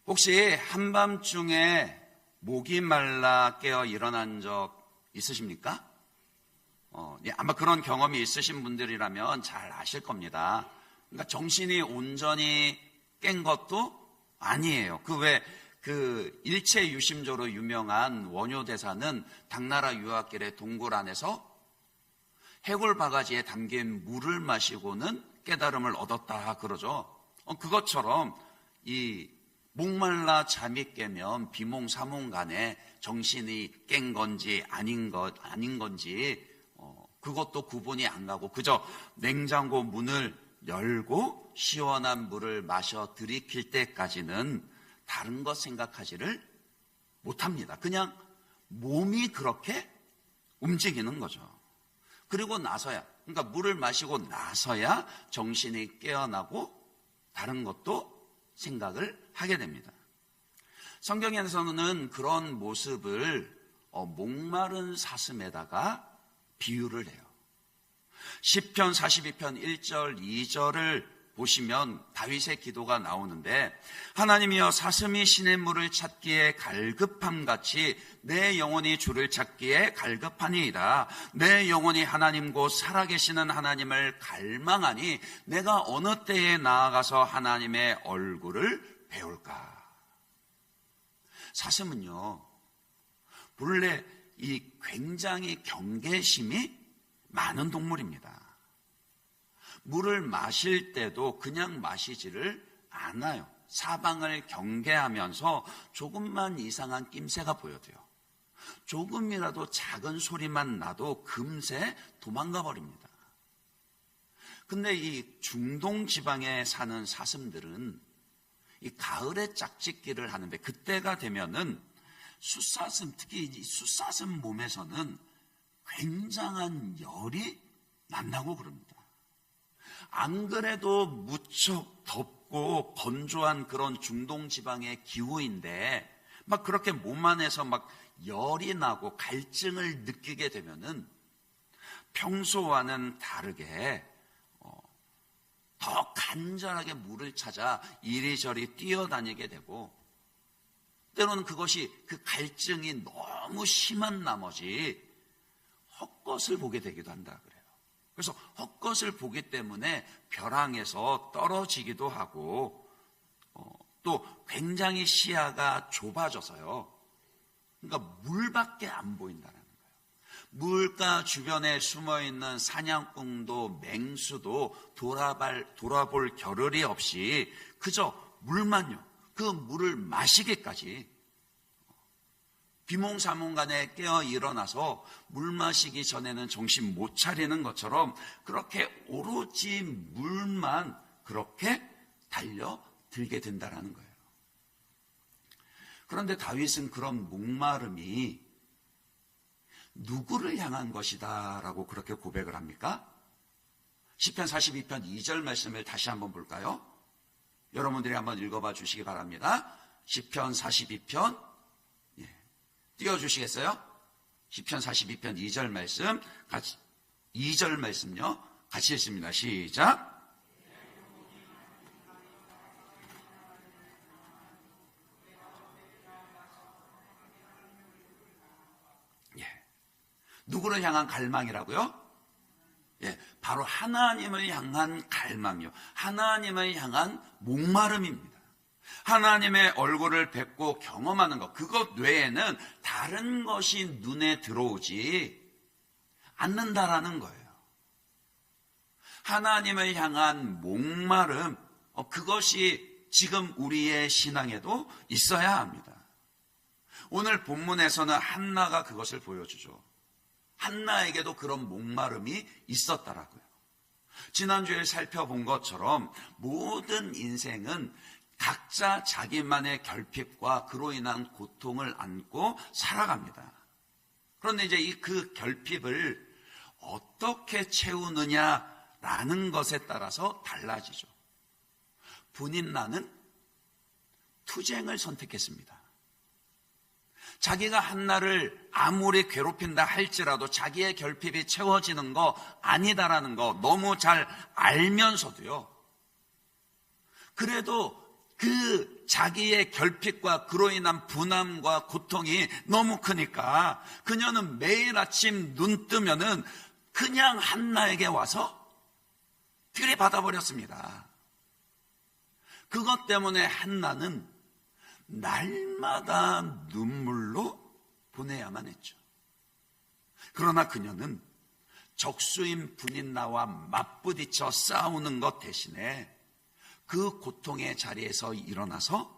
혹시 한밤중에 목이 말라 깨어 일어난 적 있으십니까? 아마 그런 경험이 있으신 분들이라면 잘 아실 겁니다. 그러니까 정신이 온전히 깬 것도 아니에요. 그 일체유심조로 유명한 원효 대사는 당나라 유학길의 동굴 안에서 해골 바가지에 담긴 물을 마시고는 깨달음을 얻었다 그러죠. 그것처럼 이 목말라 잠이 깨면 비몽사몽간에 정신이 깬 건지 아닌 건지 그것도 구분이 안 가고 그저 냉장고 문을 열고 시원한 물을 마셔 들이킬 때까지는 다른 것 생각하지를 못합니다. 그냥 몸이 그렇게 움직이는 거죠. 그리고 나서야, 그러니까 물을 마시고 나서야 정신이 깨어나고 다른 것도 생각을 하게 됩니다. 성경에서는 그런 모습을 목마른 사슴에다가 비유를 해요. 시편 42편 1절 2절을 보시면 다윗의 기도가 나오는데, 하나님이여 사슴이 시냇물을 찾기에 갈급함같이 내 영혼이 주를 찾기에 갈급하니이다. 내 영혼이 하나님 곧 살아계시는 하나님을 갈망하니 내가 어느 때에 나아가서 하나님의 얼굴을 배울까. 사슴은요, 본래 이 굉장히 경계심이 많은 동물입니다. 물을 마실 때도 그냥 마시지를 않아요. 사방을 경계하면서 조금만 이상한 낌새가 보여도요, 조금이라도 작은 소리만 나도 금세 도망가 버립니다. 근데 이 중동 지방에 사는 사슴들은 이 가을에 짝짓기를 하는데, 그때가 되면은 숫사슴, 특히 이 숫사슴 몸에서는 굉장한 열이 난다고 그럽니다. 안 그래도 무척 덥고 건조한 그런 중동 지방의 기후인데 막 그렇게 몸 안에서 막 열이 나고 갈증을 느끼게 되면은 평소와는 다르게 더 간절하게 물을 찾아 이리저리 뛰어다니게 되고, 때로는 그것이 그 갈증이 너무 심한 나머지 헛것을 보게 되기도 한다 그래요. 그래서 헛것을 보기 때문에 벼랑에서 떨어지기도 하고, 또 굉장히 시야가 좁아져서요, 그러니까 물밖에 안 보인다는 거예요. 물가 주변에 숨어있는 사냥꾼도 맹수도 돌아볼 겨를이 없이 그저 물만요, 그 물을 마시기까지 비몽사몽간에 깨어 일어나서 물 마시기 전에는 정신 못 차리는 것처럼 그렇게 오로지 물만 그렇게 달려들게 된다는 거예요. 그런데 다윗은 그런 목마름이 누구를 향한 것이다 라고 그렇게 고백을 합니까? 시편 42편 2절 말씀을 다시 한번 볼까요? 여러분들이 한번 읽어봐 주시기 바랍니다. 시편 42편 띄워주시겠어요? 시편 42편 2절 말씀, 2절 말씀요, 같이 읽습니다. 시작. 누구를 향한 갈망이라고요? 바로 하나님을 향한 갈망이요, 하나님을 향한 목마름입니다. 하나님의 얼굴을 뵙고 경험하는 것, 그것 외에는 다른 것이 눈에 들어오지 않는다라는 거예요. 하나님을 향한 목마름, 그것이 지금 우리의 신앙에도 있어야 합니다. 오늘 본문에서는 한나가 그것을 보여주죠. 한나에게도 그런 목마름이 있었다라고요. 지난주에 살펴본 것처럼 모든 인생은 각자 자기만의 결핍과 그로 인한 고통을 안고 살아갑니다. 그런데 이제 그 결핍을 어떻게 채우느냐라는 것에 따라서 달라지죠. 분인나는 투쟁을 선택했습니다. 자기가 한나를 아무리 괴롭힌다 할지라도 자기의 결핍이 채워지는 거 아니다라는 거 너무 잘 알면서도요, 그래도 그 자기의 결핍과 그로 인한 분함과 고통이 너무 크니까 그녀는 매일 아침 눈 뜨면은 그냥 한나에게 와서 들이받아 버렸습니다. 그것 때문에 한나는 날마다 눈물로 보내야만 했죠. 그러나 그녀는 적수인 분인나와 맞부딪혀 싸우는 것 대신에 그 고통의 자리에서 일어나서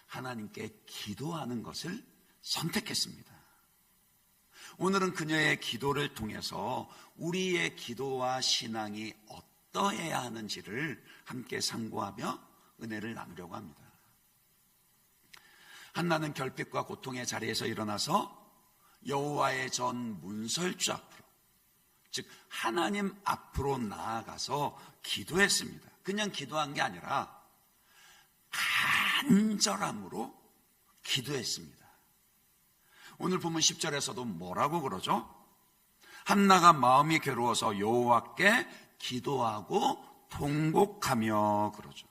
하나님께 기도하는 것을 선택했습니다. 오늘은 그녀의 기도를 통해서 우리의 기도와 신앙이 어떠해야 하는지를 함께 상고하며 은혜를 나누려고 합니다. 한나는 결핍과 고통의 자리에서 일어나서 여호와의 전 문설주 앞으로, 즉 하나님 앞으로 나아가서 기도했습니다. 그냥 기도한 게 아니라 간절함으로 기도했습니다. 오늘 보면 10절에서도 뭐라고 그러죠? 한나가 마음이 괴로워서 여호와께 기도하고 통곡하며 그러죠.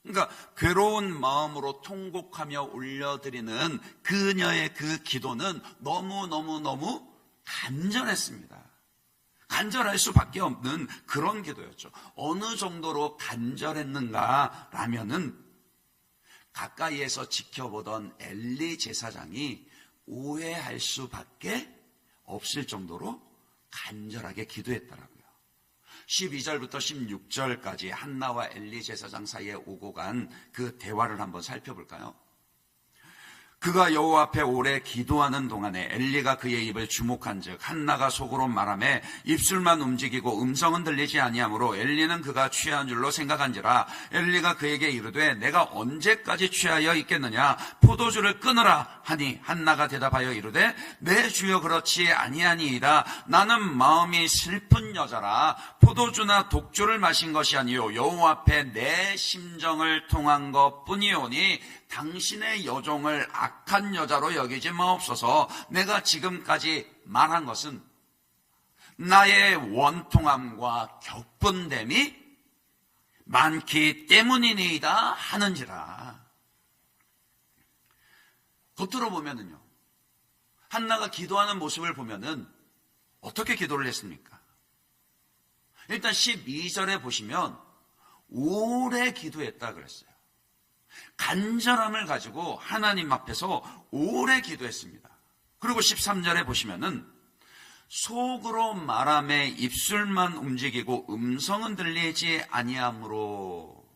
그러니까 괴로운 마음으로 통곡하며 올려드리는 그녀의 그 기도는 너무너무 간절했습니다. 간절할 수밖에 없는 그런 기도였죠. 어느 정도로 간절했는가라면은 가까이에서 지켜보던 엘리 제사장이 오해할 수밖에 없을 정도로 간절하게 기도했더라고요. 12절부터 16절까지 한나와 엘리 제사장 사이에 오고 간 그 대화를 한번 살펴볼까요? 그가 여호와 앞에 오래 기도하는 동안에 엘리가 그의 입을 주목한즉 한나가 속으로 말하매 입술만 움직이고 음성은 들리지 아니하므로 엘리는 그가 취한 줄로 생각한지라. 엘리가 그에게 이르되 내가 언제까지 취하여 있겠느냐, 포도주를 끊으라 하니 한나가 대답하여 이르되 내 주여 그렇지 아니하니이다. 나는 마음이 슬픈 여자라 포도주나 독주를 마신 것이 아니요 여호와 앞에 내 심정을 통한 것뿐이오니 당신의 여종을 악한 여자로 여기지 마옵소서. 내가 지금까지 말한 것은 나의 원통함과 격분됨이 많기 때문이니이다 하는지라. 겉으로 보면은요, 한나가 기도하는 모습을 보면은 어떻게 기도를 했습니까? 일단 12절에 보시면 오래 기도했다 그랬어요. 간절함을 가지고 하나님 앞에서 오래 기도했습니다. 그리고 13절에 보시면은 속으로 말하매 입술만 움직이고 음성은 들리지 아니하므로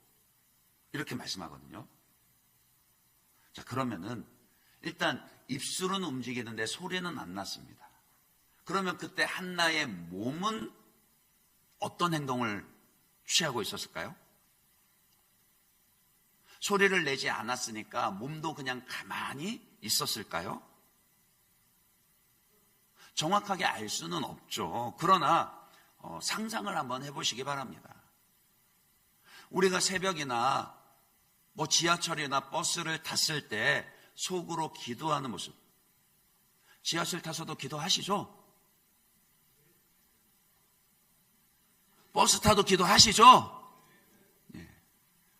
이렇게 말씀하거든요. 자, 그러면은 일단 입술은 움직이는데 소리는 안 났습니다. 그러면 그때 한나의 몸은 어떤 행동을 취하고 있었을까요? 소리를 내지 않았으니까 몸도 그냥 가만히 있었을까요? 정확하게 알 수는 없죠. 그러나 상상을 한번 해보시기 바랍니다. 우리가 새벽이나 지하철이나 버스를 탔을 때 속으로 기도하는 모습, 지하철 타서도 기도하시죠? 버스 타도 기도하시죠?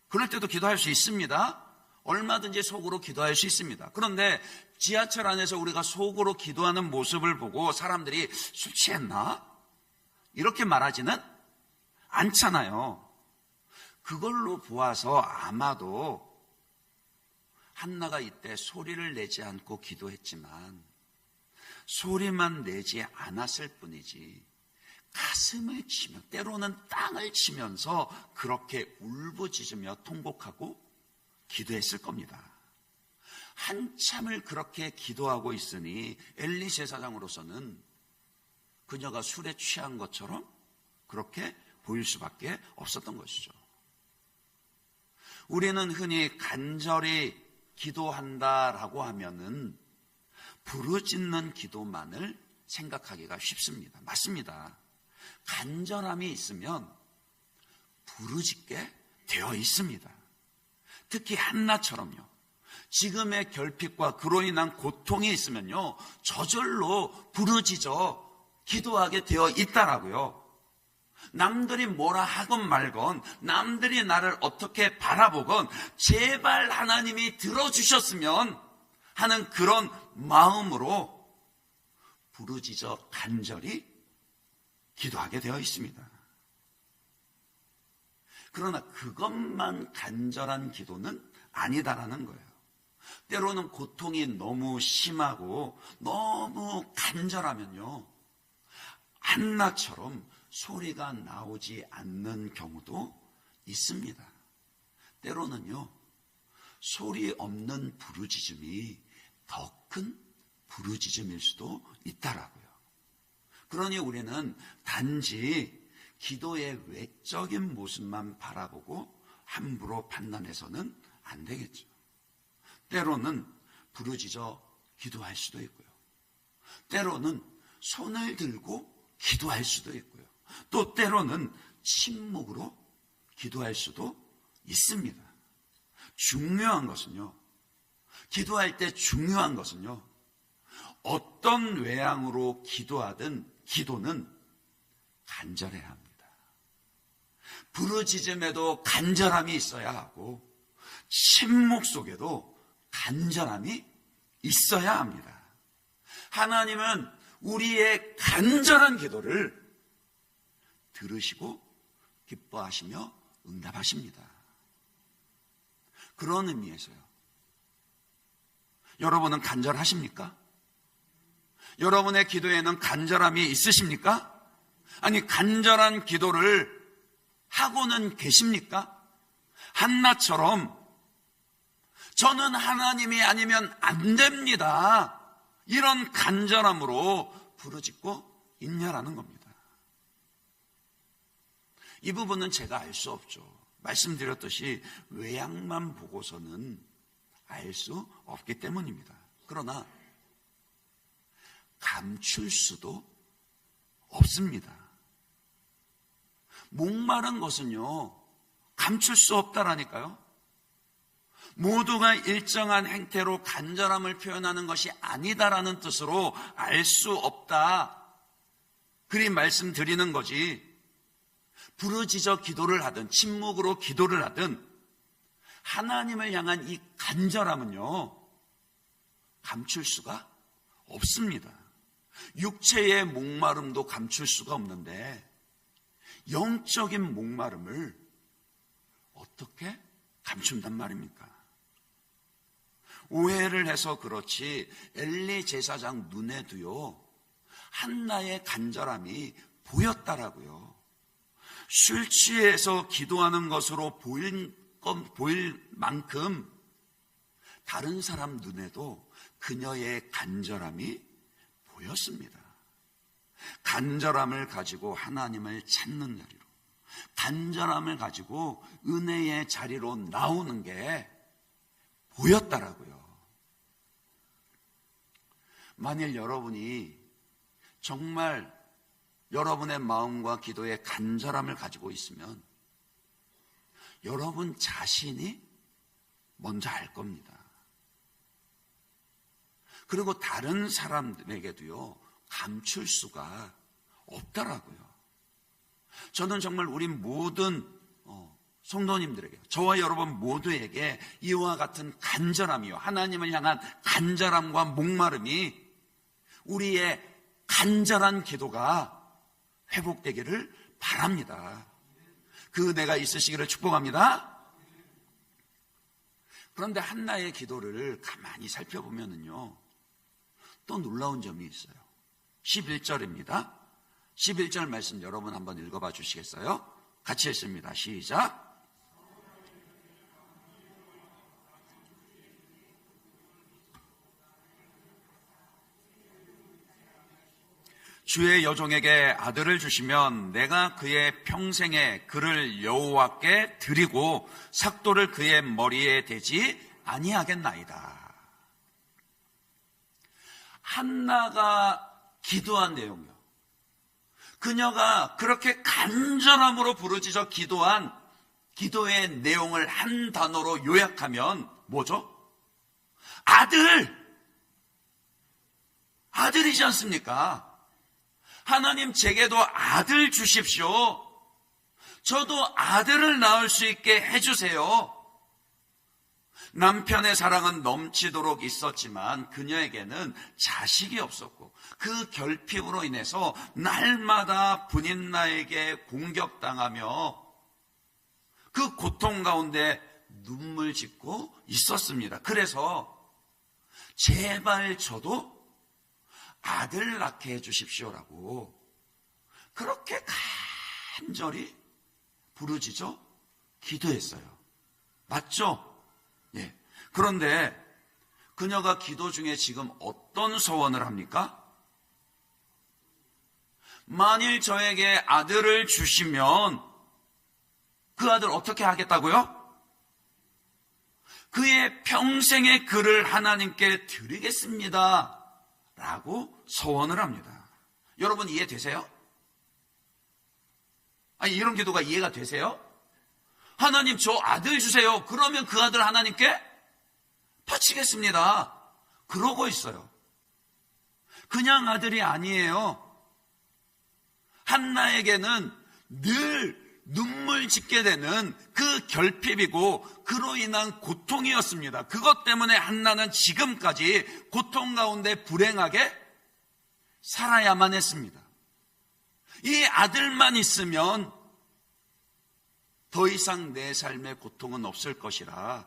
그럴 때도 기도할 수 있습니다. 얼마든지 속으로 기도할 수 있습니다. 그런데 지하철 안에서 우리가 속으로 기도하는 모습을 보고 사람들이 술 취했나? 이렇게 말하지는 않잖아요. 그걸로 보아서 아마도 한나가 이때 소리를 내지 않고 기도했지만 소리만 내지 않았을 뿐이지 가슴을 치며 때로는 땅을 치면서 그렇게 울부짖으며 통곡하고 기도했을 겁니다. 한참을 그렇게 기도하고 있으니 엘리 제사장으로서는 그녀가 술에 취한 것처럼 그렇게 보일 수밖에 없었던 것이죠. 우리는 흔히 간절히 기도한다라고 하면은 부르짖는 기도만을 생각하기가 쉽습니다. 맞습니다. 간절함이 있으면 부르짖게 되어 있습니다. 특히 한나처럼요. 지금의 결핍과 그로 인한 고통이 있으면요, 저절로 부르짖어 기도하게 되어 있다라고요. 남들이 뭐라 하건 말건, 남들이 나를 어떻게 바라보건 제발 하나님이 들어주셨으면 하는 그런 마음으로 부르짖어 간절히 기도하게 되어 있습니다. 그러나 그것만 간절한 기도는 아니다라는 거예요. 때로는 고통이 너무 심하고 너무 간절하면요, 한나처럼 소리가 나오지 않는 경우도 있습니다. 때로는요, 소리 없는 부르짖음이 더 큰 부르짖음일 수도 있다라고요. 그러니 우리는 단지 기도의 외적인 모습만 바라보고 함부로 판단해서는 안 되겠죠. 때로는 부르짖어 기도할 수도 있고요. 때로는 손을 들고 기도할 수도 있고요. 또 때로는 침묵으로 기도할 수도 있습니다. 중요한 것은요, 기도할 때 중요한 것은요, 어떤 외양으로 기도하든 기도는 간절해야 합니다. 부르짖음에도 간절함이 있어야 하고 침묵 속에도 간절함이 있어야 합니다. 하나님은 우리의 간절한 기도를 들으시고 기뻐하시며 응답하십니다. 그런 의미에서요, 여러분은 간절하십니까? 여러분의 기도에는 간절함이 있으십니까? 아니, 간절한 기도를 하고는 계십니까? 한나처럼 저는 하나님이 아니면 안 됩니다, 이런 간절함으로 부르짖고 있냐라는 겁니다. 이 부분은 제가 알 수 없죠. 말씀드렸듯이 외양만 보고서는 알 수 없기 때문입니다. 그러나 감출 수도 없습니다. 목마른 것은요, 감출 수 없다라니까요. 모두가 일정한 행태로 간절함을 표현하는 것이 아니다라는 뜻으로 알 수 없다, 그리 말씀드리는 거지. 부르짖어 기도를 하든 침묵으로 기도를 하든 하나님을 향한 이 간절함은요, 감출 수가 없습니다. 육체의 목마름도 감출 수가 없는데 영적인 목마름을 어떻게 감춘단 말입니까? 오해를 해서 그렇지 엘리 제사장 눈에도요, 한나의 간절함이 보였다라고요. 술 취해서 기도하는 것으로 보일 만큼 다른 사람 눈에도 그녀의 간절함이 보였습니다. 간절함을 가지고 하나님을 찾는 자리로, 간절함을 가지고 은혜의 자리로 나오는 게 보였다라고요. 만일 여러분이 정말 여러분의 마음과 기도에 간절함을 가지고 있으면 여러분 자신이 먼저 알 겁니다. 그리고 다른 사람들에게도요, 감출 수가 없더라고요. 저는 정말 우리 모든 성도님들에게, 저와 여러분 모두에게 이와 같은 간절함이요, 하나님을 향한 간절함과 목마름이, 우리의 간절한 기도가 회복되기를 바랍니다. 그 은혜가 있으시기를 축복합니다. 그런데 한나의 기도를 가만히 살펴보면요, 또 놀라운 점이 있어요. 11절입니다. 11절 말씀 여러분 한번 읽어봐 주시겠어요? 같이 읽습니다. 시작. 주의 여종에게 아들을 주시면 내가 그의 평생에 그를 여호와께 드리고 삭도를 그의 머리에 대지 아니하겠나이다. 한나가 기도한 내용이요, 그녀가 그렇게 간절함으로 부르짖어 기도한 기도의 내용을 한 단어로 요약하면 뭐죠? 아들이지 않습니까? 하나님, 제게도 아들 주십시오. 저도 아들을 낳을 수 있게 해주세요. 남편의 사랑은 넘치도록 있었지만 그녀에게는 자식이 없었고 그 결핍으로 인해서 날마다 분인나에게 공격당하며 그 고통 가운데 눈물 짓고 있었습니다. 그래서 제발 저도 아들 낳게 해주십시오라고 그렇게 간절히 부르짖어 기도했어요. 맞죠? 예. 그런데 그녀가 기도 중에 지금 어떤 소원을 합니까? 만일 저에게 아들을 주시면 그 아들 어떻게 하겠다고요? 그의 평생의 글을 하나님께 드리겠습니다 라고 소원을 합니다. 여러분 이해되세요? 아니, 이런 기도가 이해가 되세요? 하나님 저 아들 주세요. 그러면 그 아들 하나님께 바치겠습니다. 그러고 있어요. 그냥 아들이 아니에요. 한나에게는 늘 눈물 짓게 되는 그 결핍이고 그로 인한 고통이었습니다. 그것 때문에 한나는 지금까지 고통 가운데 불행하게 살아야만 했습니다. 이 아들만 있으면 더 이상 내 삶의 고통은 없을 것이라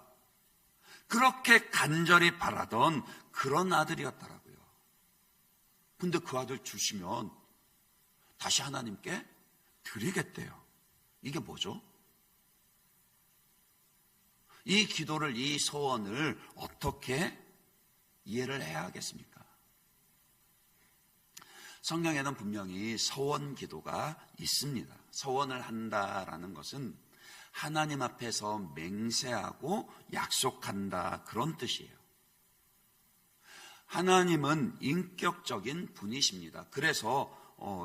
그렇게 간절히 바라던 그런 아들이었더라고요. 근데 그 아들 주시면 다시 하나님께 드리겠대요. 이게 뭐죠? 이 기도를, 이 소원을 어떻게 이해를 해야 하겠습니까? 성경에는 분명히 소원 기도가 있습니다. 소원을 한다라는 것은 하나님 앞에서 맹세하고 약속한다, 그런 뜻이에요. 하나님은 인격적인 분이십니다. 그래서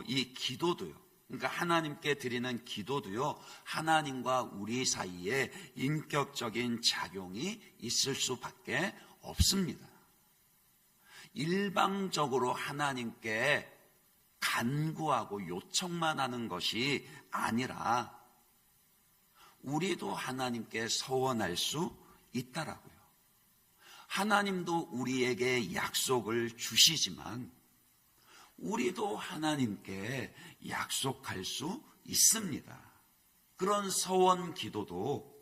이 기도도요, 그러니까 하나님께 드리는 기도도요, 하나님과 우리 사이에 인격적인 작용이 있을 수밖에 없습니다. 일방적으로 하나님께 간구하고 요청만 하는 것이 아니라 우리도 하나님께 소원할 수 있다라고요. 하나님도 우리에게 약속을 주시지만 우리도 하나님께 약속할 수 있습니다. 그런 소원 기도도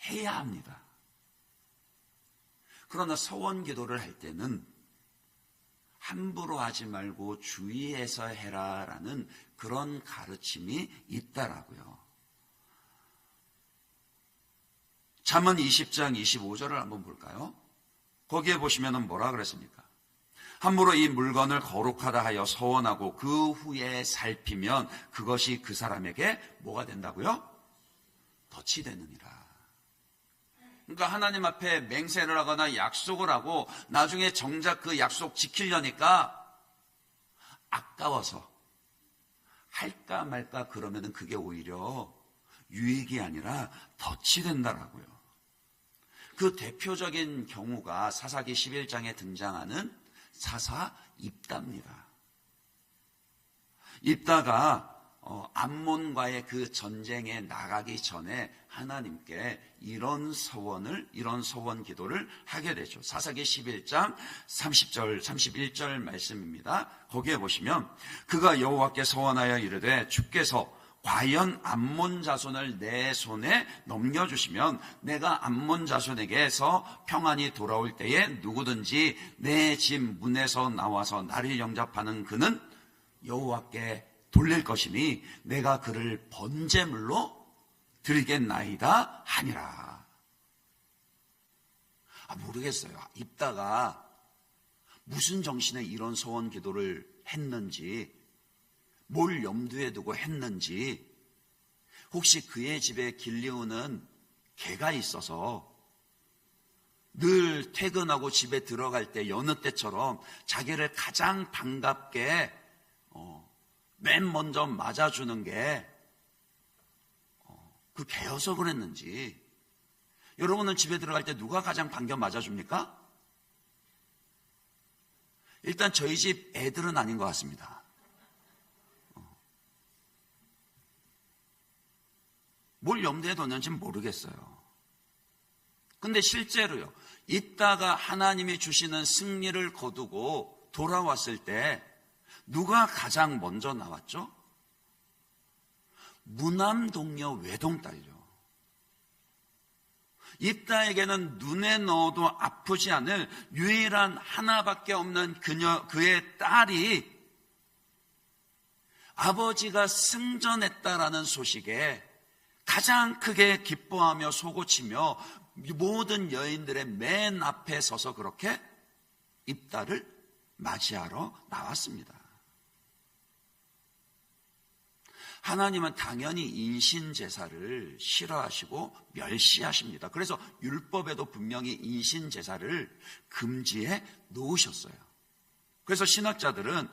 해야 합니다. 그러나 소원 기도를 할 때는 함부로 하지 말고 주의해서 해라라는 그런 가르침이 있다라고요. 잠언 20장 25절을 한번 볼까요? 거기에 보시면 뭐라 그랬습니까? 함부로 이 물건을 거룩하다 하여 서원하고 그 후에 살피면 그것이 그 사람에게 뭐가 된다고요? 덫이 되느니라. 그러니까 하나님 앞에 맹세를 하거나 약속을 하고 나중에 정작 그 약속 지키려니까 아까워서 할까 말까 그러면은 그게 오히려 유익이 아니라 덫이 된다라고요. 그 대표적인 경우가 사사기 11장에 등장하는 사사 입다입니다. 입다가 암몬과의 그 전쟁에 나가기 전에 하나님께 이런 소원 기도를 하게 되죠. 사사기 11장 30절 31절 말씀입니다. 거기에 보시면 그가 여호와께 소원하여 이르되 주께서 과연 암몬 자손을 내 손에 넘겨주시면 내가 암몬 자손에게서 평안이 돌아올 때에 누구든지 내 집 문에서 나와서 나를 영접하는 그는 여호와께 돌릴 것이니 내가 그를 번제물로 드리겠나이다 하니라. 모르겠어요. 입다가 무슨 정신에 이런 소원 기도를 했는지, 뭘 염두에 두고 했는지, 혹시 그의 집에 길리우는 개가 있어서 늘 퇴근하고 집에 들어갈 때 여느 때처럼 자기를 가장 반갑게 맨 먼저 맞아주는 게 그 개여서 그랬는지. 여러분은 집에 들어갈 때 누가 가장 반겨 맞아줍니까? 일단 저희 집 애들은 아닌 것 같습니다. 뭘 염두에 뒀는지 모르겠어요. 근데 실제로요, 이따가 하나님이 주시는 승리를 거두고 돌아왔을 때 누가 가장 먼저 나왔죠? 무남동녀 외동딸요. 입다에게는 눈에 넣어도 아프지 않을 유일한 하나밖에 없는 그의 딸이 아버지가 승전했다라는 소식에 가장 크게 기뻐하며 솟구치며 모든 여인들의 맨 앞에 서서 그렇게 입다를 맞이하러 나왔습니다. 하나님은 당연히 인신제사를 싫어하시고 멸시하십니다. 그래서 율법에도 분명히 인신제사를 금지해 놓으셨어요. 그래서 신학자들은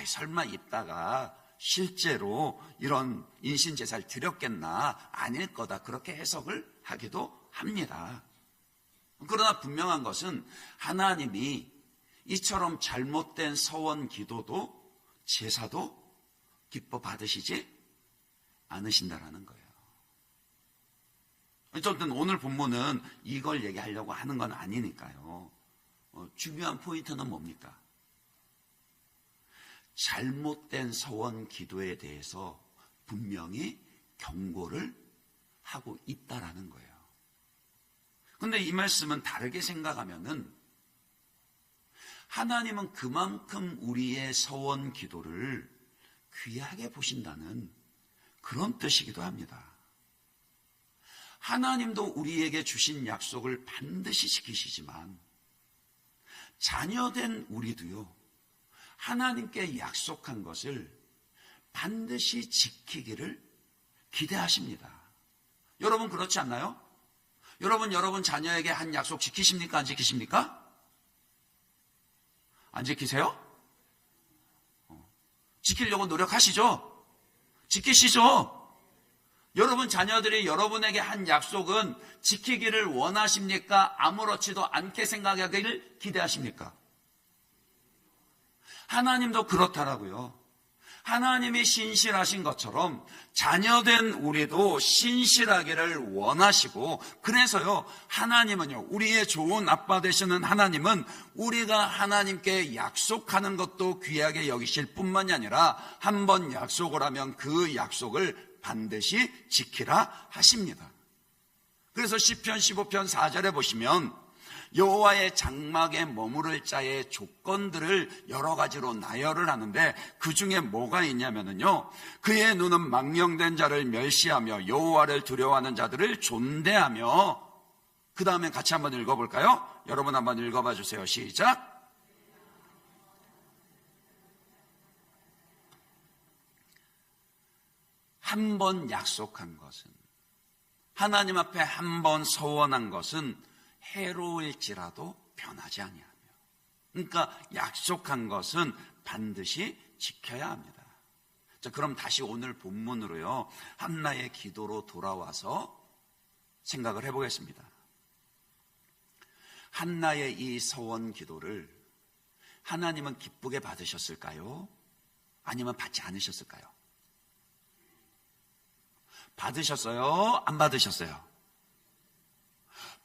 설마 입다가 실제로 이런 인신제사를 드렸겠나? 아닐 거다, 그렇게 해석을 하기도 합니다. 그러나 분명한 것은 하나님이 이처럼 잘못된 서원 기도도 제사도 기뻐 받으시지 않으신다라는 거예요. 어쨌든 오늘 본문은 이걸 얘기하려고 하는 건 아니니까요. 중요한 포인트는 뭡니까? 잘못된 서원 기도에 대해서 분명히 경고를 하고 있다라는 거예요. 근데 이 말씀은 다르게 생각하면은 하나님은 그만큼 우리의 서원 기도를 귀하게 보신다는 그런 뜻이기도 합니다. 하나님도 우리에게 주신 약속을 반드시 지키시지만 자녀된 우리도요, 하나님께 약속한 것을 반드시 지키기를 기대하십니다. 여러분 그렇지 않나요? 여러분 자녀에게 한 약속 지키십니까? 안 지키십니까? 안 지키세요? 지키려고 노력하시죠? 지키시죠? 여러분 자녀들이 여러분에게 한 약속은 지키기를 원하십니까? 아무렇지도 않게 생각하기를 기대하십니까? 하나님도 그렇다라고요. 하나님이 신실하신 것처럼 자녀된 우리도 신실하기를 원하시고, 그래서요, 하나님은요, 우리의 좋은 아빠 되시는 하나님은 우리가 하나님께 약속하는 것도 귀하게 여기실 뿐만이 아니라 한번 약속을 하면 그 약속을 반드시 지키라 하십니다. 그래서 시편 15편 4절에 보시면 여호와의 장막에 머무를 자의 조건들을 여러 가지로 나열을 하는데, 그 중에 뭐가 있냐면요, 그의 눈은 망령된 자를 멸시하며 여호와를 두려워하는 자들을 존대하며, 그 다음에 같이 한번 읽어볼까요? 여러분 한번 읽어봐 주세요. 시작. 한 번 약속한 것은, 하나님 앞에 한 번 서원한 것은 해로울지라도 변하지 아니하며, 그러니까 약속한 것은 반드시 지켜야 합니다. 자, 그럼 다시 오늘 본문으로요, 한나의 기도로 돌아와서 생각을 해보겠습니다. 한나의 이 서원 기도를 하나님은 기쁘게 받으셨을까요? 아니면 받지 않으셨을까요? 받으셨어요? 안 받으셨어요?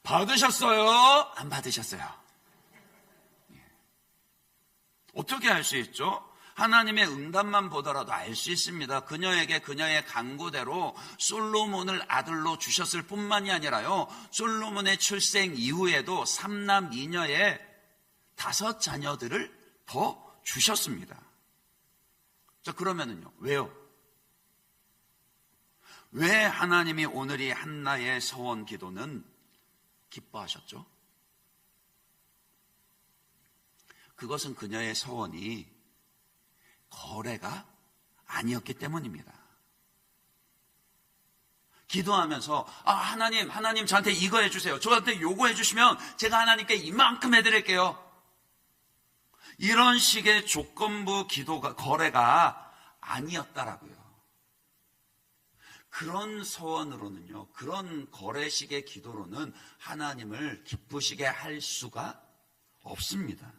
받으셨어요? 안 받으셨어요? 어떻게 알 수 있죠? 하나님의 응답만 보더라도 알 수 있습니다. 그녀에게 그녀의 간구대로 솔로몬을 아들로 주셨을 뿐만이 아니라요, 솔로몬의 출생 이후에도 3남 2녀의 5 자녀들을 더 주셨습니다. 자, 그러면은요, 왜요? 왜 하나님이 오늘 이 한나의 서원 기도는 기뻐하셨죠? 그것은 그녀의 서원이 거래가 아니었기 때문입니다. 기도하면서 하나님 저한테 이거 해주세요, 저한테 요거 해주시면 제가 하나님께 이만큼 해드릴게요, 이런 식의 조건부 기도가, 거래가 아니었다라고요. 그런 서원으로는요, 그런 거래식의 기도로는 하나님을 기쁘시게 할 수가 없습니다.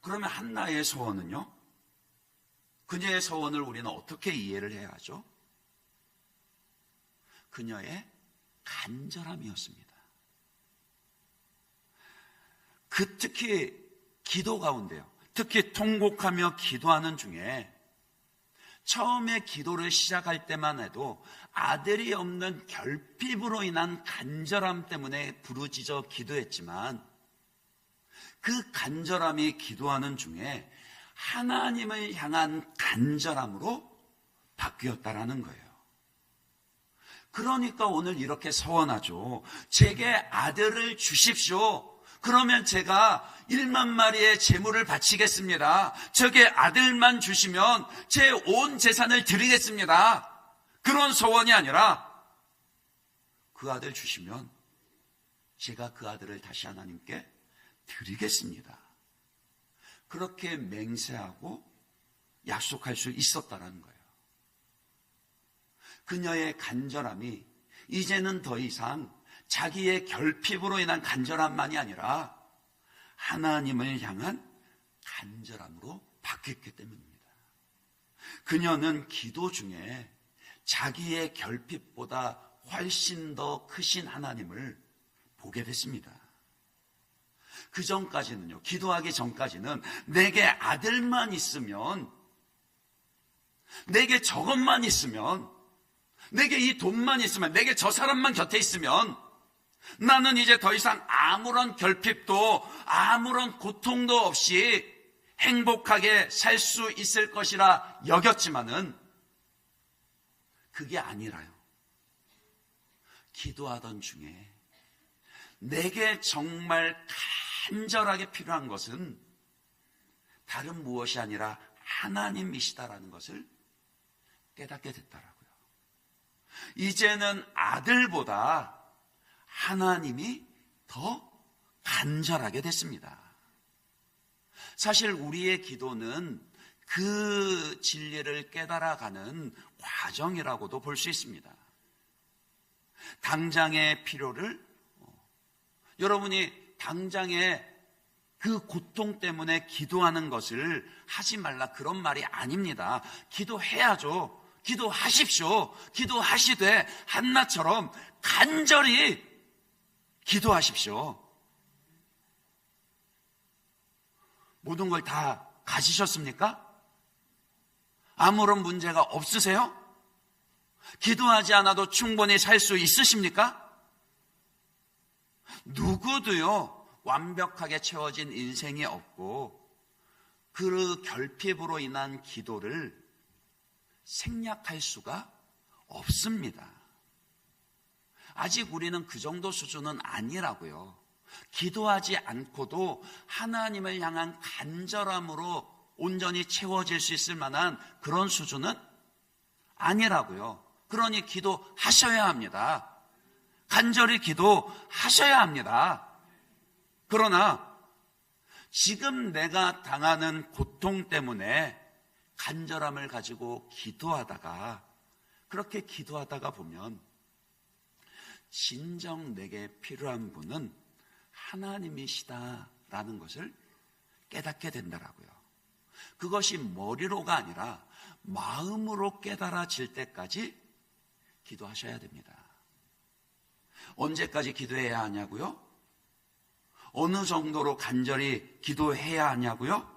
그러면 한나의 서원은요, 그녀의 서원을 우리는 어떻게 이해를 해야 하죠? 그녀의 간절함이었습니다. 특히 기도 가운데요. 특히 통곡하며 기도하는 중에 처음에 기도를 시작할 때만 해도 아들이 없는 결핍으로 인한 간절함 때문에 부르짖어 기도했지만 그 간절함이 기도하는 중에 하나님을 향한 간절함으로 바뀌었다라는 거예요. 그러니까 오늘 이렇게 서원하죠. 제게 아들을 주십시오. 그러면 제가 1만 마리의 제물을 바치겠습니다. 저게 아들만 주시면 제 온 재산을 드리겠습니다. 그런 소원이 아니라 그 아들 주시면 제가 그 아들을 다시 하나님께 드리겠습니다. 그렇게 맹세하고 약속할 수 있었다는 거예요. 그녀의 간절함이 이제는 더 이상 자기의 결핍으로 인한 간절함만이 아니라 하나님을 향한 간절함으로 바뀌었기 때문입니다. 그녀는 기도 중에 자기의 결핍보다 훨씬 더 크신 하나님을 보게 됐습니다. 그 전까지는요, 기도하기 전까지는 내게 아들만 있으면, 내게 저것만 있으면, 내게 이 돈만 있으면, 내게 저 사람만 곁에 있으면 나는 이제 더 이상 아무런 결핍도 아무런 고통도 없이 행복하게 살 수 있을 것이라 여겼지만은 그게 아니라요. 기도하던 중에 내게 정말 간절하게 필요한 것은 다른 무엇이 아니라 하나님이시다라는 것을 깨닫게 됐더라고요. 이제는 아들보다 하나님이 더 간절하게 됐습니다. 사실 우리의 기도는 그 진리를 깨달아가는 과정이라고도 볼 수 있습니다. 당장의 필요를, 여러분이 당장의 그 고통 때문에 기도하는 것을 하지 말라 그런 말이 아닙니다. 기도해야죠. 기도하십시오. 기도하시되 한나처럼 간절히 기도하십시오. 모든 걸 다 가지셨습니까? 아무런 문제가 없으세요? 기도하지 않아도 충분히 살 수 있으십니까? 누구도요, 완벽하게 채워진 인생이 없고 그 결핍으로 인한 기도를 생략할 수가 없습니다. 아직 우리는 그 정도 수준은 아니라고요. 기도하지 않고도 하나님을 향한 간절함으로 온전히 채워질 수 있을 만한 그런 수준은 아니라고요. 그러니 기도하셔야 합니다. 간절히 기도하셔야 합니다. 그러나 지금 내가 당하는 고통 때문에 간절함을 가지고 기도하다가, 그렇게 기도하다가 보면 진정 내게 필요한 분은 하나님이시다라는 것을 깨닫게 된다라고요. 그것이 머리로가 아니라 마음으로 깨달아질 때까지 기도하셔야 됩니다. 언제까지 기도해야 하냐고요? 어느 정도로 간절히 기도해야 하냐고요?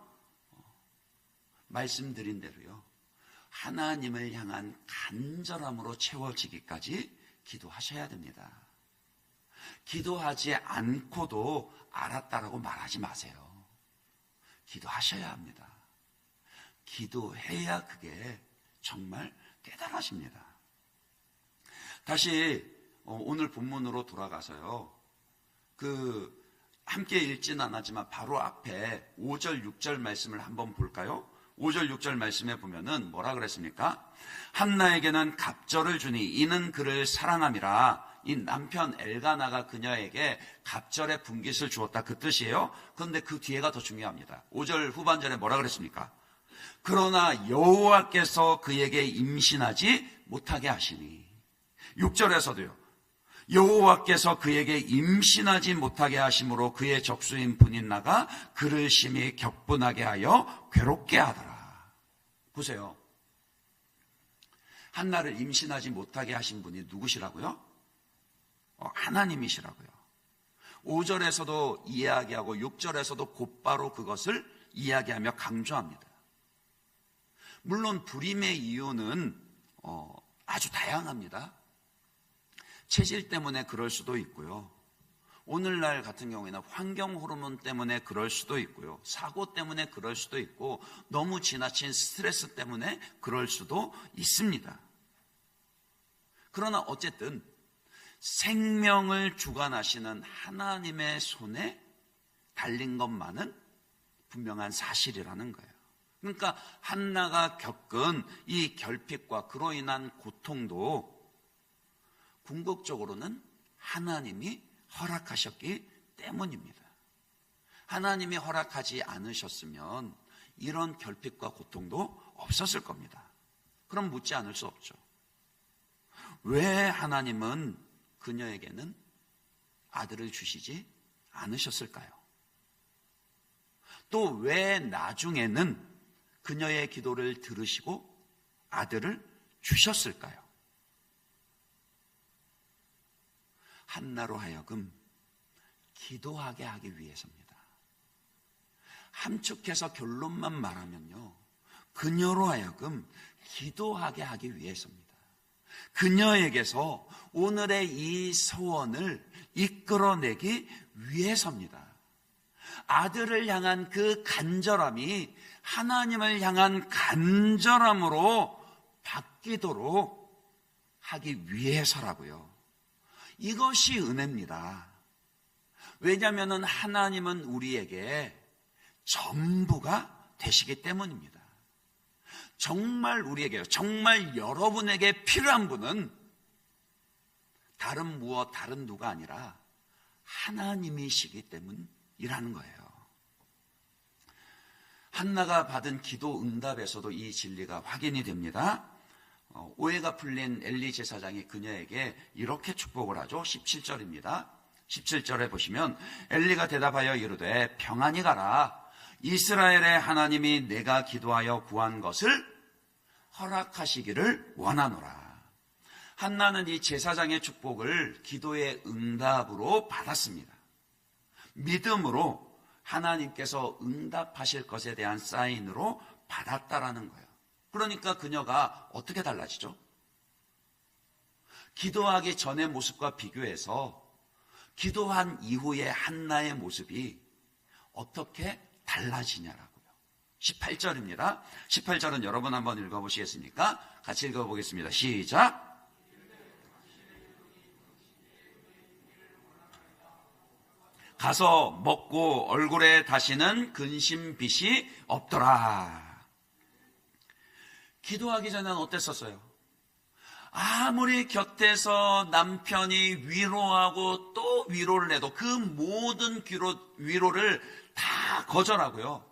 말씀드린 대로요, 하나님을 향한 간절함으로 채워지기까지 기도하셔야 됩니다. 기도하지 않고도 알았다라고 말하지 마세요. 기도하셔야 합니다. 기도해야 그게 정말 깨달아집니다. 다시 오늘 본문으로 돌아가서요, 함께 읽지는 않았지만 바로 앞에 5절 6절 말씀을 한번 볼까요? 5절 6절 말씀에 보면은 뭐라 그랬습니까? 한나에게는 갑절을 주니 이는 그를 사랑함이라. 이 남편 엘가나가 그녀에게 갑절의 분깃을 주었다, 그 뜻이에요. 그런데 그 뒤에가 더 중요합니다. 5절 후반절에 뭐라 그랬습니까? 그러나 여호와께서 그에게 임신하지 못하게 하시니. 6절에서도요, 여호와께서 그에게 임신하지 못하게 하심으로 그의 적수인 분인나가 그를 심히 격분하게 하여 괴롭게 하더라. 보세요. 한나를 임신하지 못하게 하신 분이 누구시라고요? 하나님이시라고요. 5절에서도 이야기하고 6절에서도 곧바로 그것을 이야기하며 강조합니다. 물론 불임의 이유는 아주 다양합니다. 체질 때문에 그럴 수도 있고요. 오늘날 같은 경우에는 환경 호르몬 때문에 그럴 수도 있고요. 사고 때문에 그럴 수도 있고 너무 지나친 스트레스 때문에 그럴 수도 있습니다. 그러나 어쨌든 생명을 주관하시는 하나님의 손에 달린 것만은 분명한 사실이라는 거예요. 그러니까 한나가 겪은 이 결핍과 그로 인한 고통도 궁극적으로는 하나님이 허락하셨기 때문입니다. 하나님이 허락하지 않으셨으면 이런 결핍과 고통도 없었을 겁니다. 그럼 묻지 않을 수 없죠. 왜 하나님은 그녀에게는 아들을 주시지 않으셨을까요? 또 왜 나중에는 그녀의 기도를 들으시고 아들을 주셨을까요? 한나로 하여금 기도하게 하기 위해서입니다. 함축해서 결론만 말하면요, 그녀로 하여금 기도하게 하기 위해서입니다. 그녀에게서 오늘의 이 소원을 이끌어내기 위해서입니다. 아들을 향한 그 간절함이 하나님을 향한 간절함으로 바뀌도록 하기 위해서라고요. 이것이 은혜입니다. 왜냐하면 하나님은 우리에게 전부가 되시기 때문입니다. 정말 우리에게, 정말 여러분에게 필요한 분은 다른 누가 아니라 하나님이시기 때문이라는 거예요. 한나가 받은 기도 응답에서도 이 진리가 확인이 됩니다. 오해가 풀린 엘리 제사장이 그녀에게 이렇게 축복을 하죠. 17절입니다. 17절에 보시면 엘리가 대답하여 이르되 평안히 가라. 이스라엘의 하나님이 내가 기도하여 구한 것을 허락하시기를 원하노라. 한나는 이 제사장의 축복을 기도의 응답으로 받았습니다. 믿음으로 하나님께서 응답하실 것에 대한 사인으로 받았다라는 거예요. 그러니까 그녀가 어떻게 달라지죠? 기도하기 전의 모습과 비교해서 기도한 이후의 한나의 모습이 어떻게 달라지냐라고요. 18절입니다. 18절은 여러분 한번 읽어보시겠습니까? 같이 읽어보겠습니다. 시작. 가서 먹고 얼굴에 다시는 근심빛이 없더라. 기도하기 전에는 어땠었어요? 아무리 곁에서 남편이 위로하고 또 위로를 해도 그 모든 위로를 다 거절하고요.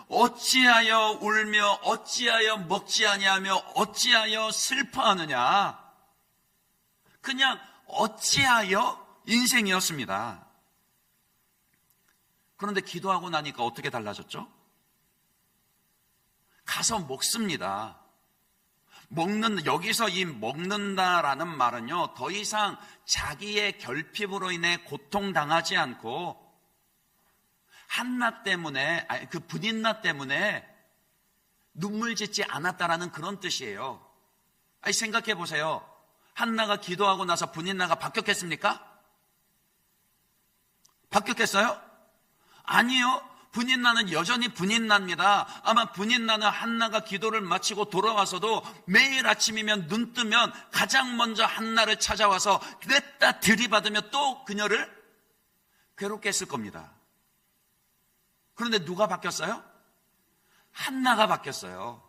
어찌하여 울며 어찌하여 먹지 아니하며 어찌하여 슬퍼하느냐. 그냥 어찌하여 인생이었습니다. 그런데 기도하고 나니까 어떻게 달라졌죠? 가서 먹습니다. 여기서 이 먹는다라는 말은요, 더 이상 자기의 결핍으로 인해 고통당하지 않고 한나 때문에, 그 분인나 때문에 눈물 짓지 않았다라는 그런 뜻이에요. 생각해 보세요. 한나가 기도하고 나서 분인나가 바뀌었겠습니까? 바뀌었겠어요? 아니요. 분인나는 여전히 분인나입니다. 아마 분인나는 한나가 기도를 마치고 돌아와서도 매일 아침이면 눈 뜨면 가장 먼저 한나를 찾아와서 냈다 들이받으며 또 그녀를 괴롭게 했을 겁니다. 그런데 누가 바뀌었어요? 한나가 바뀌었어요.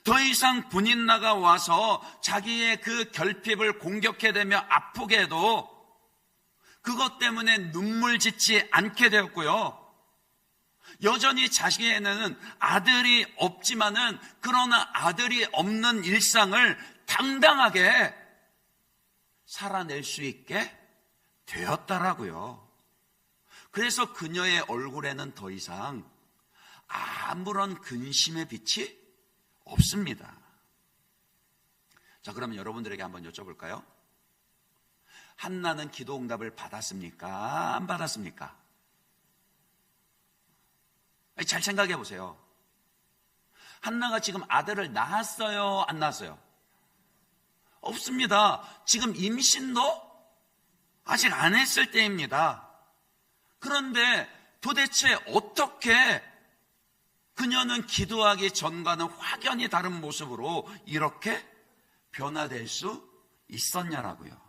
더 이상 분인나가 와서 자기의 그 결핍을 공격해대며 아프게 해도 그것 때문에 눈물 짓지 않게 되었고요. 여전히 자기에는 아들이 없지만은 그러나 아들이 없는 일상을 당당하게 살아낼 수 있게 되었다라고요. 그래서 그녀의 얼굴에는 더 이상 아무런 근심의 빛이 없습니다. 자, 그러면 여러분들에게 한번 여쭤볼까요? 한나는 기도 응답을 받았습니까? 안 받았습니까? 잘 생각해 보세요. 한나가 지금 아들을 낳았어요? 안 낳았어요? 없습니다. 지금 임신도 아직 안 했을 때입니다. 그런데 도대체 어떻게 그녀는 기도하기 전과는 확연히 다른 모습으로 이렇게 변화될 수 있었냐라고요.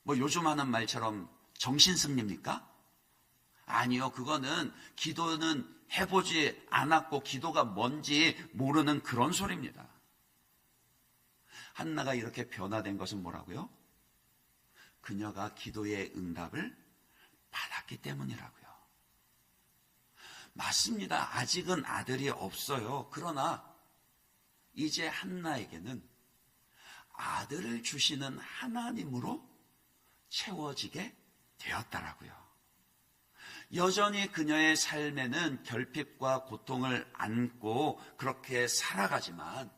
뭐 요즘 하는 말처럼 정신승리입니까? 아니요, 그거는 기도는 해보지 않았고 기도가 뭔지 모르는 그런 소리입니다. 한나가 이렇게 변화된 것은 뭐라고요? 그녀가 기도의 응답을 받았기 때문이라고요. 맞습니다. 아직은 아들이 없어요. 그러나 이제 한나에게는 아들을 주시는 하나님으로 채워지게 되었다라고요. 여전히 그녀의 삶에는 결핍과 고통을 안고 그렇게 살아가지만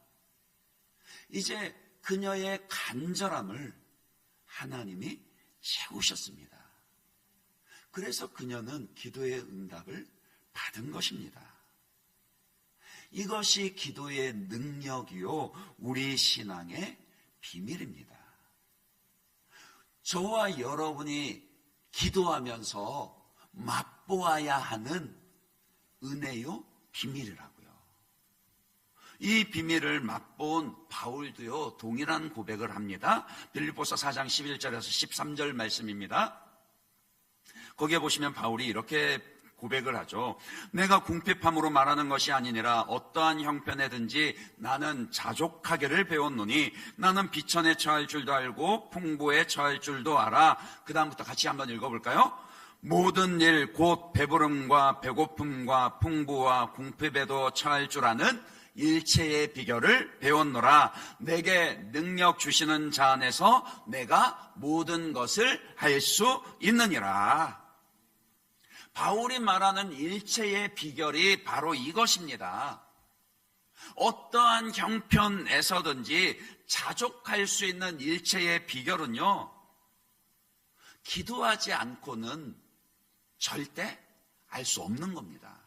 이제 그녀의 간절함을 하나님이 채우셨습니다. 그래서 그녀는 기도의 응답을 받은 것입니다. 이것이 기도의 능력이요, 우리 신앙의 비밀입니다. 저와 여러분이 기도하면서 맛보아야 하는 은혜요, 비밀이라고요. 이 비밀을 맛본 바울도요, 동일한 고백을 합니다. 빌립보서 4장 11절에서 13절 말씀입니다. 거기에 보시면 바울이 이렇게 고백을 하죠. 내가 궁핍함으로 말하는 것이 아니니라 어떠한 형편에든지 나는 자족하기를 배웠노니 나는 비천에 처할 줄도 알고 풍부에 처할 줄도 알아. 그 다음부터 같이 한번 읽어볼까요? 모든 일 곧 배부름과 배고픔과 풍부와 궁핍에도 처할 줄 아는 일체의 비결을 배웠노라. 내게 능력 주시는 자 안에서 내가 모든 것을 할 수 있느니라. 바울이 말하는 일체의 비결이 바로 이것입니다. 어떠한 형편에서든지 자족할 수 있는 일체의 비결은요, 기도하지 않고는 절대 알 수 없는 겁니다.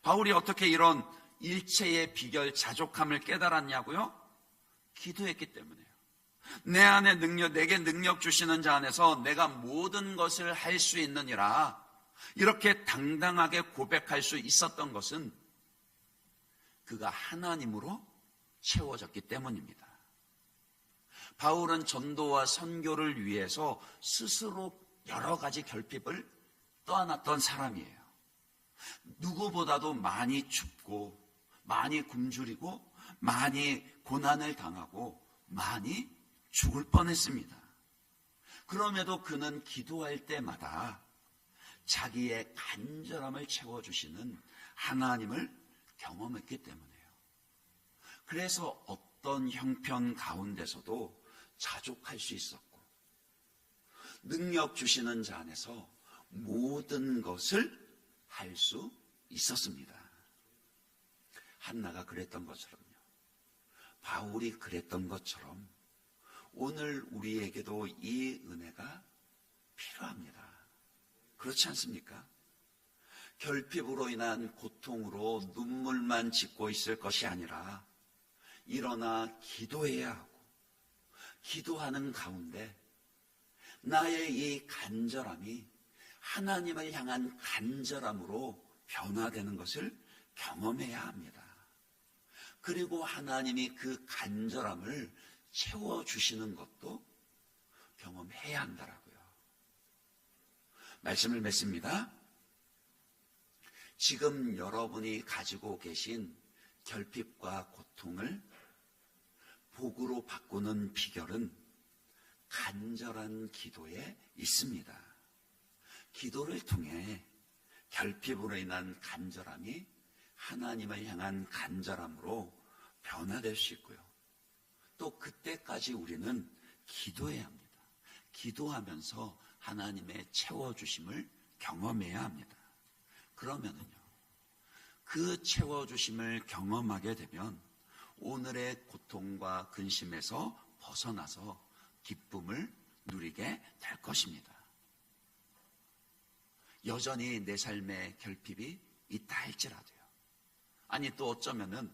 바울이 어떻게 이런 일체의 비결, 자족함을 깨달았냐고요? 기도했기 때문에요. 내 안에 능력, 내게 능력 주시는 자 안에서 내가 모든 것을 할 수 있느니라. 이렇게 당당하게 고백할 수 있었던 것은 그가 하나님으로 채워졌기 때문입니다. 바울은 전도와 선교를 위해서 스스로 여러 가지 결핍을 떠안았던 사람이에요. 누구보다도 많이 춥고 많이 굶주리고 많이 고난을 당하고 많이 죽을 뻔했습니다. 그럼에도 그는 기도할 때마다 자기의 간절함을 채워주시는 하나님을 경험했기 때문이에요. 그래서 어떤 형편 가운데서도 자족할 수 있었고 능력 주시는 자 안에서 모든 것을 할 수 있었습니다. 한나가 그랬던 것처럼요. 바울이 그랬던 것처럼 오늘 우리에게도 이 은혜가 필요합니다. 그렇지 않습니까? 결핍으로 인한 고통으로 눈물만 짓고 있을 것이 아니라 일어나 기도해야 하고 기도하는 가운데 나의 이 간절함이 하나님을 향한 간절함으로 변화되는 것을 경험해야 합니다. 그리고 하나님이 그 간절함을 채워주시는 것도 경험해야 한다라고요. 말씀을 맺습니다. 지금 여러분이 가지고 계신 결핍과 고통을 복으로 바꾸는 비결은 간절한 기도에 있습니다. 기도를 통해 결핍으로 인한 간절함이 하나님을 향한 간절함으로 변화될 수 있고요. 또 그때까지 우리는 기도해야 합니다. 기도하면서 하나님의 채워주심을 경험해야 합니다. 그러면은요, 그 채워주심을 경험하게 되면 오늘의 고통과 근심에서 벗어나서 기쁨을 누리게 될 것입니다. 여전히 내 삶의 결핍이 있다 할지라도요. 아니 또 어쩌면은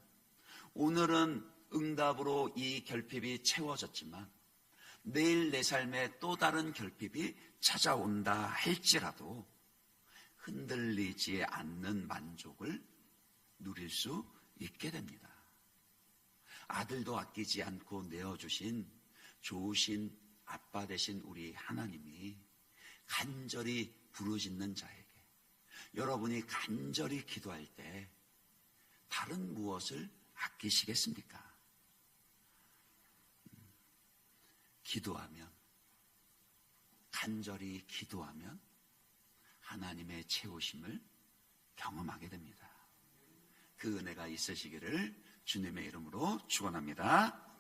오늘은 응답으로 이 결핍이 채워졌지만 내일 내 삶에 또 다른 결핍이 찾아온다 할지라도 흔들리지 않는 만족을 누릴 수 있게 됩니다. 아들도 아끼지 않고 내어주신 좋으신 아빠 되신 우리 하나님이 간절히 부르짖는 자에게 여러분이 간절히 기도할 때 다른 무엇을 아끼시겠습니까? 기도하면, 간절히 기도하면 하나님의 채우심을 경험하게 됩니다. 그 은혜가 있으시기를 주님의 이름으로 축원합니다.